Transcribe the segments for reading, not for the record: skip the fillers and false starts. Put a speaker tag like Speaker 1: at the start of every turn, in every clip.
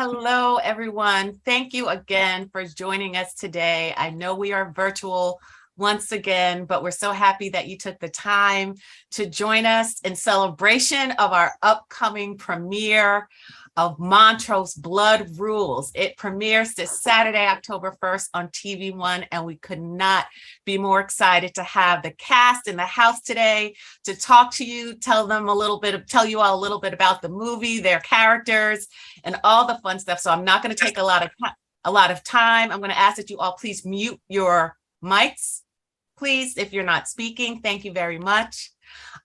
Speaker 1: Hello, everyone. Thank you again for joining us today. I know we are virtual once again, but we're so happy that you took the time to join us in celebration of our upcoming premiere of Montross Blood Rules. It premieres this Saturday, October 1st on TV1, and we could not be more excited to have the cast in the house today to talk to you, tell you all a little bit about the movie, their characters, and all the fun stuff. So I'm not going to take a lot of time. I'm going to ask that you all please mute your mics, please, if you're not speaking. Thank you very much.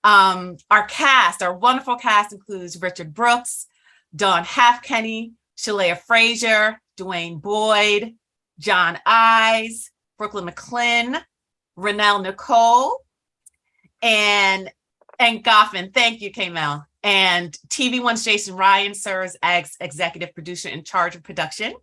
Speaker 1: Our wonderful cast includes Richard Brooks, Dawn Halfkenny, Shalea Frazier, Dwayne Boyd, John Eyes, Brooklyn McClinn, Renelle Nicole, and Goffin. Thank you, Kamel. And TV1's Jason Ryan serves as executive producer in charge of production.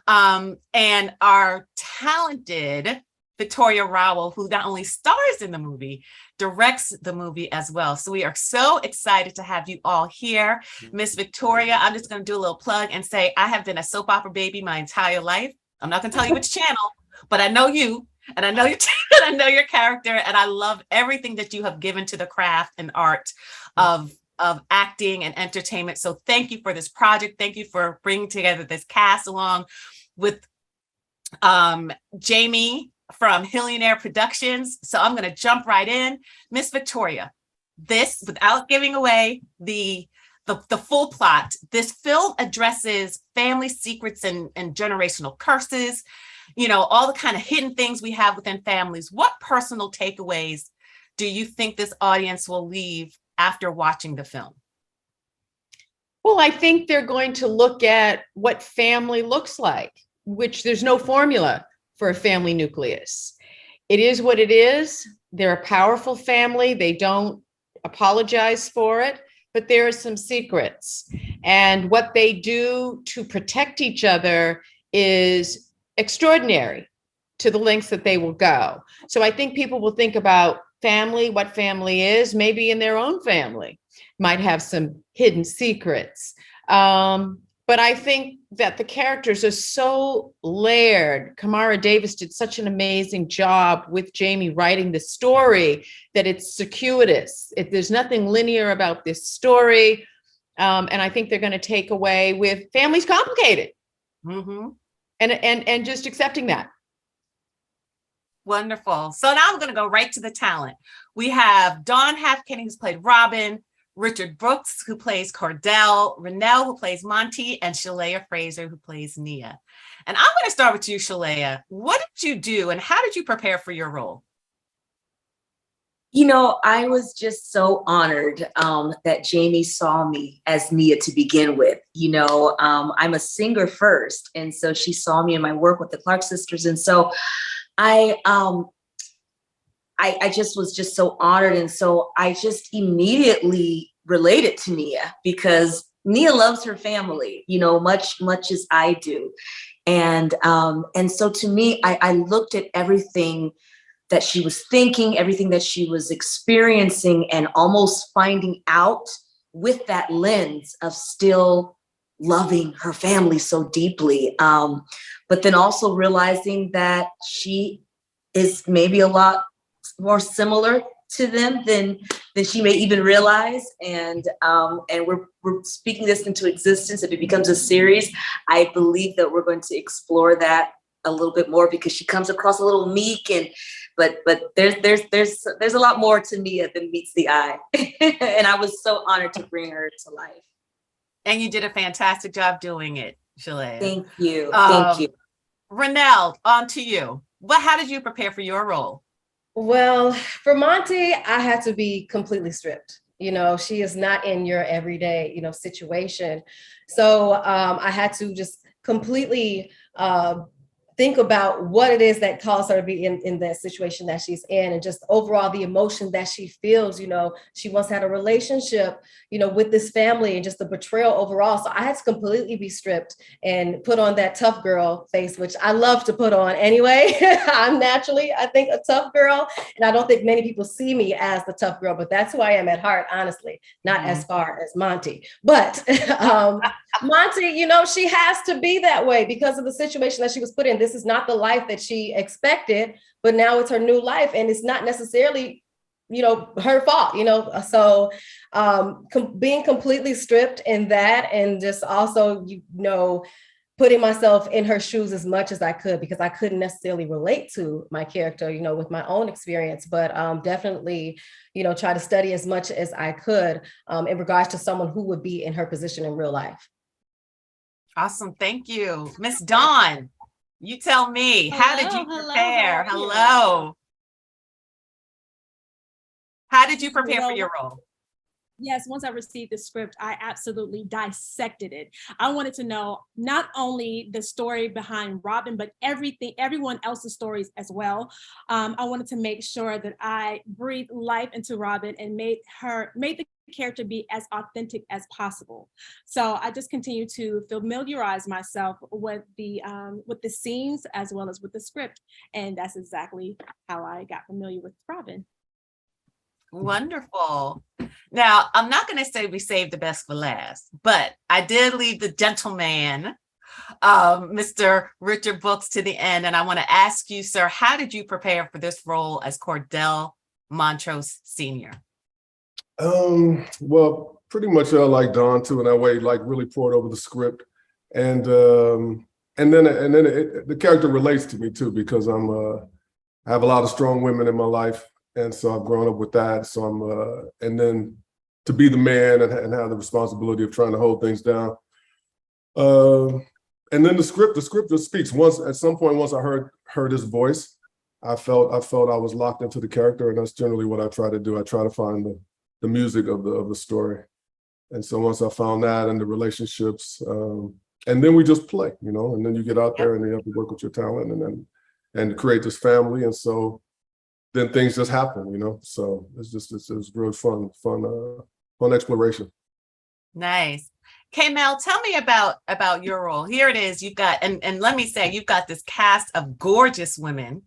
Speaker 1: And our talented Victoria Rowell, who not only stars in the movie, directs the movie as well. So we are so excited to have you all here. Miss Victoria, I'm just going to do a little plug and say I have been a soap opera baby my entire life. I'm not going to tell you which channel, but I know you, and I know your and I know your character, and I love everything that you have given to the craft and art of acting and entertainment. So thank you for this project. Thank you for bringing together this cast along with Jamie from Hillionaire Productions. So I'm going to jump right in. Miss Victoria, this, without giving away the full plot, this film addresses family secrets and generational curses, all the kind of hidden things we have within families. What personal takeaways do you think this audience will leave after watching the film?
Speaker 2: Well, I think they're going to look at what family looks like, which there's no formula for a family nucleus. It is what it is. They're a powerful family. They don't apologize for it, but there are some secrets. And what they do to protect each other is extraordinary, to the lengths that they will go. So I think people will think about family, what family is, maybe in their own family, might have some hidden secrets. But I think that the characters are so layered. Kamara Davis did such an amazing job with Jamie writing the story that it's circuitous. There's nothing linear about this story. And I think they're going to take away with family's complicated. Mm-hmm. And just accepting that.
Speaker 1: Wonderful. So now I'm going to go right to the talent. We have Dawn Halfkenny, who's played Robin, Richard Brooks, who plays Cordell, Renelle, who plays Monty, and Shalea Frazier, who plays Nia. And I'm going to start with you, Shalea. What did you do and how did you prepare for your role?
Speaker 3: I was just so honored that Jamie saw me as Nia to begin with. I'm a singer first. And so she saw me in my work with the Clark sisters. And so I just was just so honored. And so I just immediately related to Nia because Nia loves her family, much as I do. And so to me, I looked at everything that she was thinking, everything that she was experiencing, and almost finding out with that lens of still loving her family so deeply. But then also realizing that she is maybe a lot more similar to them than she may even realize. And we're speaking this into existence. If it becomes a series, I believe that we're going to explore that a little bit more because she comes across a little meek but there's a lot more to Nia than meets the eye. And I was so honored to bring her to life.
Speaker 1: And you did a fantastic job doing it, Shalea.
Speaker 3: Thank you. Thank you.
Speaker 1: Renelle, on to you. How did you prepare for your role?
Speaker 4: Well, for Monty, I had to be completely stripped. She is not in your everyday, situation. So I had to just completely think about what it is that caused her to be in that situation that she's in, and just overall the emotion that she feels. She once had a relationship, with this family, and just the betrayal overall. So I had to completely be stripped and put on that tough girl face, which I love to put on anyway. I'm naturally, I think, a tough girl, and I don't think many people see me as the tough girl, but that's who I am at heart, honestly, not as far as Monty. But Monty, she has to be that way because of the situation that she was put in. This is not the life that she expected, but now it's her new life, and it's not necessarily, her fault, so being completely stripped in that, and just also, putting myself in her shoes as much as I could, because I couldn't necessarily relate to my character, with my own experience, but definitely, try to study as much as I could in regards to someone who would be in her position in real life.
Speaker 1: Awesome. Thank you. Miss Dawn, you tell me, how did you prepare? Hello. How did you prepare for your role?
Speaker 5: Yes, once I received the script, I absolutely dissected it. I wanted to know not only the story behind Robin, but everyone else's stories as well. I wanted to make sure that I breathed life into Robin and made the character be as authentic as possible. So I just continue to familiarize myself with the scenes as well as with the script, and that's exactly how I got familiar with Robin.
Speaker 1: Wonderful. Now, I'm not going to say we saved the best for last, but I did leave the gentleman, Mr. Richard Brooks, to the end. And I want to ask you, sir, how did you prepare for this role as Cordell Montross Sr.?
Speaker 6: Well, pretty much like Dawn too, in that way, like really poured over the script. And then the character relates to me too, because I have a lot of strong women in my life. And so I've grown up with that. So and then to be the man and have the responsibility of trying to hold things down. And then the script just speaks. At some point, once I heard his voice, I felt I was locked into the character, and that's generally what I try to do. I try to find the music of the story. And so once I found that, and the relationships, and then we just play, and then you get out there and you have to work with your talent and create this family. And so then things just happen, so it's real fun exploration.
Speaker 1: Nice. K-Mel, tell me about your role. Here it is. You've got, and let me say, you've got this cast of gorgeous women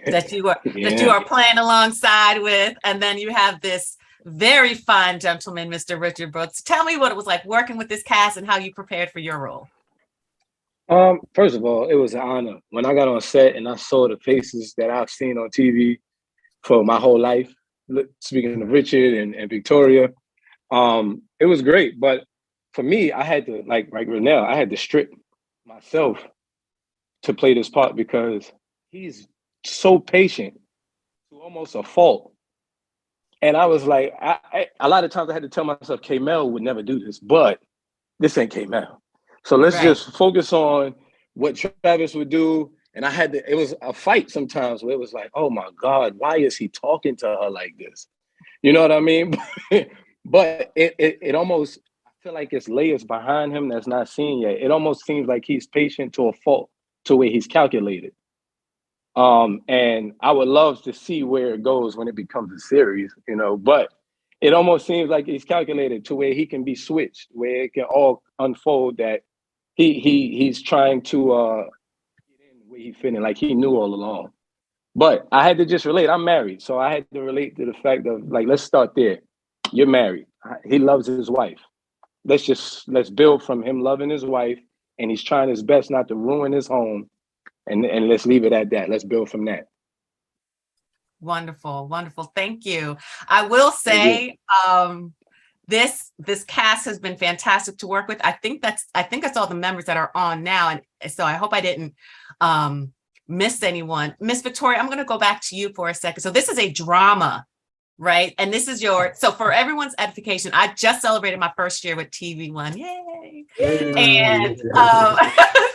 Speaker 1: that you are playing alongside with, and then you have this very fine gentleman, Mr. Richard Brooks. Tell me what it was like working with this cast and how you prepared for your role.
Speaker 7: First of all, it was an honor. When I got on set and I saw the faces that I've seen on TV for my whole life, speaking of Richard and Victoria, it was great. But for me, I had to, like Renell, I had to strip myself to play this part, because he's so patient to almost a fault. And I was like, a lot of times I had to tell myself, K-Mel would never do this, but this ain't K-Mel. So let's just focus on what Travis would do. And it was a fight sometimes where it was like, oh my God, why is he talking to her like this? You know what I mean? But it almost, I feel like it's layers behind him that's not seen yet. It almost seems like he's patient to a fault, to where he's calculated. And I would love to see where it goes when it becomes a series, but it almost seems like he's calculated to where he can be switched, where it can all unfold that he's trying to get in where he fit in, like he knew all along. But I had to just relate. I'm married, so I had to relate to the fact of, like, let's start there. You're married. He loves his wife. Let's build from him loving his wife, and he's trying his best not to ruin his home. And let's leave it at that. Let's build from that.
Speaker 1: Wonderful, wonderful. Thank you. I will say, this cast has been fantastic to work with. I think that's all the members that are on now. And so I hope I didn't miss anyone. Miss Victoria, I'm going to go back to you for a second. So this is a drama, right? And this is so for everyone's edification, I just celebrated my first year with TVONE. Yay. And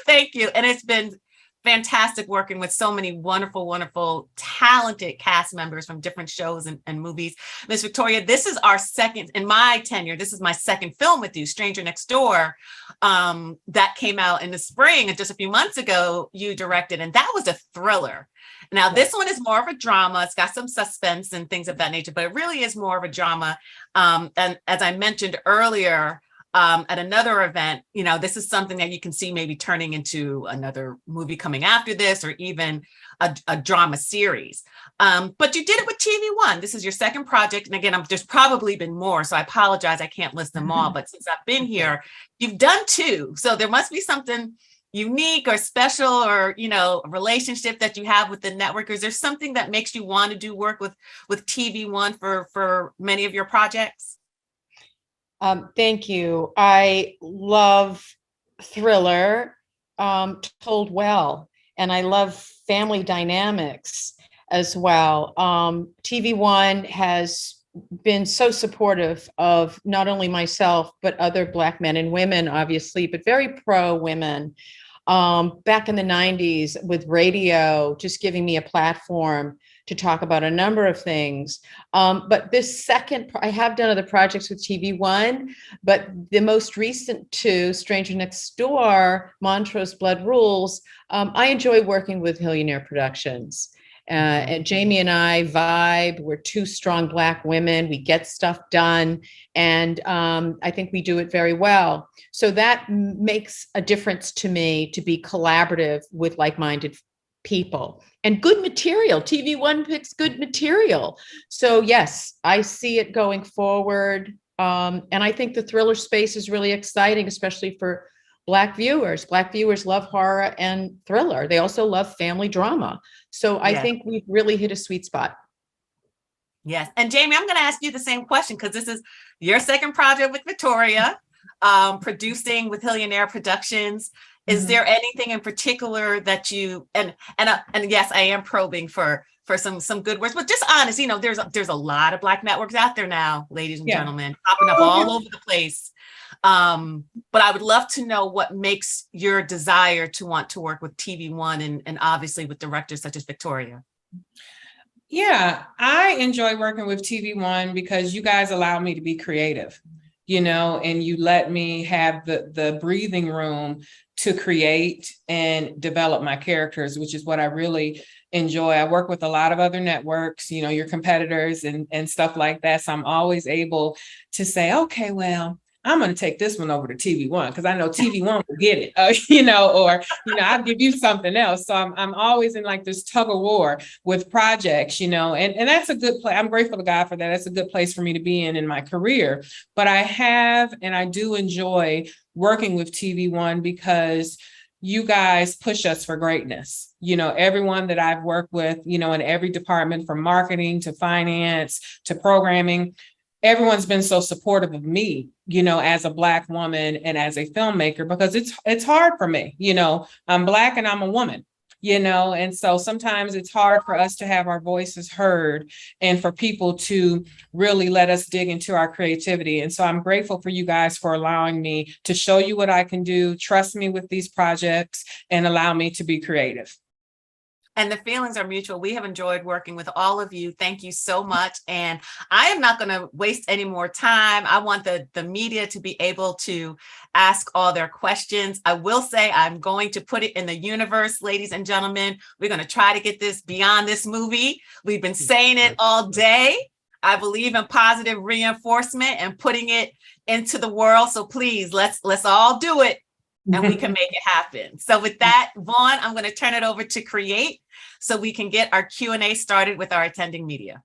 Speaker 1: thank you. And it's been fantastic working with so many wonderful, wonderful, talented cast members from different shows and movies. Miss Victoria, this is our second, in my tenure, this is my second film with you, Stranger Next Door, that came out in the spring, and just a few months ago, you directed, and that was a thriller. Now, this one is more of a drama. It's got some suspense and things of that nature, but it really is more of a drama. And as I mentioned earlier, at another event, you know, this is something that you can see maybe turning into another movie coming after this, or even a drama series. But you did it with TVONE. This is your second project. And again, there's probably been more, so I apologize, I can't list them all. But since I've been here, you've done two. So there must be something unique or special, or, you know, a relationship that you have with the network. Is there something that makes you want to do work with TVONE for many of your projects?
Speaker 2: Thank you. I love thriller told well, and I love family dynamics as well. TVONE has been so supportive of not only myself, but other Black men and women, obviously, but very pro women. Back in the 90s with radio, just giving me a platform to talk about a number of things. But this second, I have done other projects with TVONE, but the most recent two, Stranger Next Door, Montross Blood Rules, I enjoy working with Hillionaire Productions. And Jamie and I vibe. We're two strong Black women. We get stuff done. And I think we do it very well. So that makes a difference to me, to be collaborative with like-minded people and good material. TVONE picks good material. So yes, I see it going forward. And I think the thriller space is really exciting, especially for Black viewers. Black viewers love horror and thriller. They also love family drama. So I think we've really hit a sweet spot.
Speaker 1: Yes. And Jamie, I'm going to ask you the same question, because this is your second project with Victoria, producing with Hillionaire Productions. Is there anything in particular that you, and yes, I am probing for some good words, but just honest, you know, there's a lot of Black networks out there now, ladies and gentlemen, popping up all over the place. But I would love to know what makes your desire to want to work with TVONE and obviously with directors such as Victoria.
Speaker 8: Yeah, I enjoy working with TVONE because you guys allow me to be creative, you know, and you let me have the breathing room to create and develop my characters, which is what I really enjoy. I work with a lot of other networks, you know, your competitors and stuff like that. So I'm always able to say, okay, well, I'm going to take this one over to TVONE because I know TVONE will get it, you know, or, you know, I'll give you something else. So I'm always in like this tug of war with projects, you know, and that's a good place. I'm grateful to God for that. That's a good place for me to be in my career. But I have, and I do enjoy working with TVONE because you guys push us for greatness. You know, everyone that I've worked with, you know, in every department, from marketing to finance to programming, everyone's been so supportive of me, you know, as a Black woman and as a filmmaker, because it's hard for me. You know, I'm Black and I'm a woman, you know, and so sometimes it's hard for us to have our voices heard and for people to really let us dig into our creativity. And so I'm grateful for you guys for allowing me to show you what I can do, trust me with these projects, and allow me to be creative.
Speaker 1: And the feelings are mutual. We have enjoyed working with all of you. Thank you so much. And I am not going to waste any more time. I want the media to be able to ask all their questions. I will say I'm going to put it in the universe, ladies and gentlemen. We're going to try to get this beyond this movie. We've been saying it all day. I believe in positive reinforcement and putting it into the world. So please, let's all do it. And we can make it happen. So with that, Vaughn, I'm going to turn it over to Create so we can get our Q&A started with our attending media.